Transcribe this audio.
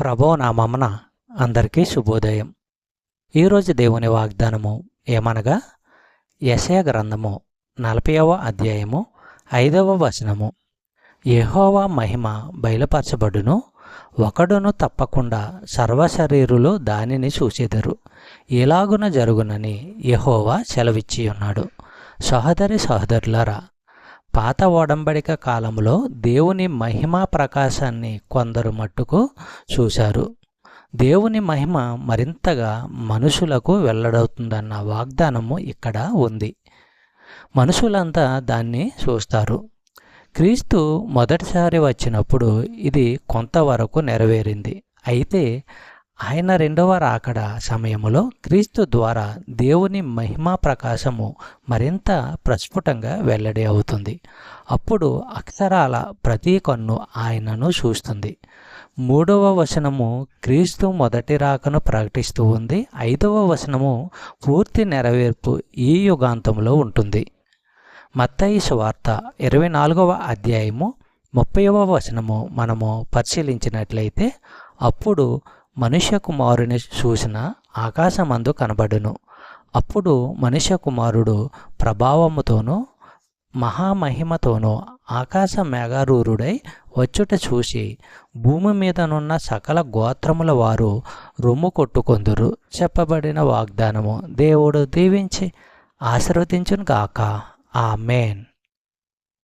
ప్రభువు నామమున అందరికీ శుభోదయం. ఈరోజు దేవుని వాగ్దానము ఏమనగా యెషయా గ్రంథము 40వ అధ్యాయము 5వ వచనము. యెహోవా మహిమ బయలుపరచబడును, ఒకడును తప్పకుండా సర్వశరీరులు దానిని చూచెదరు. ఇలాగున జరుగునని యెహోవా సెలవిచ్చియున్నాడు. సహోదరి సహోదరులారా, పాత ఒడంబడిక కాలంలో దేవుని మహిమా ప్రకాశాన్ని కొందరు మట్టుకు చూశారు. దేవుని మహిమ మరింతగా మనుషులకు వెల్లడవుతుందన్న వాగ్దానము ఇక్కడ ఉంది. మనుషులంతా దాన్ని చూస్తారు. క్రీస్తు మొదటిసారి వచ్చినప్పుడు ఇది కొంతవరకు నెరవేరింది. అయితే ఆయన రెండవ రాకడ సమయంలో క్రీస్తు ద్వారా దేవుని మహిమా ప్రకాశము మరింత ప్రస్ఫుటంగా వెల్లడి అవుతుంది. అప్పుడు అక్షరాల ప్రతి కన్ను ఆయనను చూస్తుంది. 3వ వచనము క్రీస్తు మొదటి రాకను ప్రకటిస్తూ ఉంది. 5వ వచనము పూర్తి నెరవేర్పు ఈ యుగాంతంలో ఉంటుంది. మత్తయి సువార్త 24వ అధ్యాయము 30వ వచనము మనము పరిశీలించినట్లయితే, అప్పుడు మనుష్య కుమారుని చూసిన ఆకాశమందు కనబడును. అప్పుడు మనుష్య కుమారుడు ప్రభావముతోనూ మహామహిమతోనూ ఆకాశ మేఘారూఢుడై వచ్చుట చూసి భూమి మీదనున్న సకల గోత్రముల వారు రొమ్ము కొట్టుకొందురు. చెప్పబడిన వాగ్దానము దేవుడు దీవించి ఆశీర్వదించును గాక. ఆమేన్.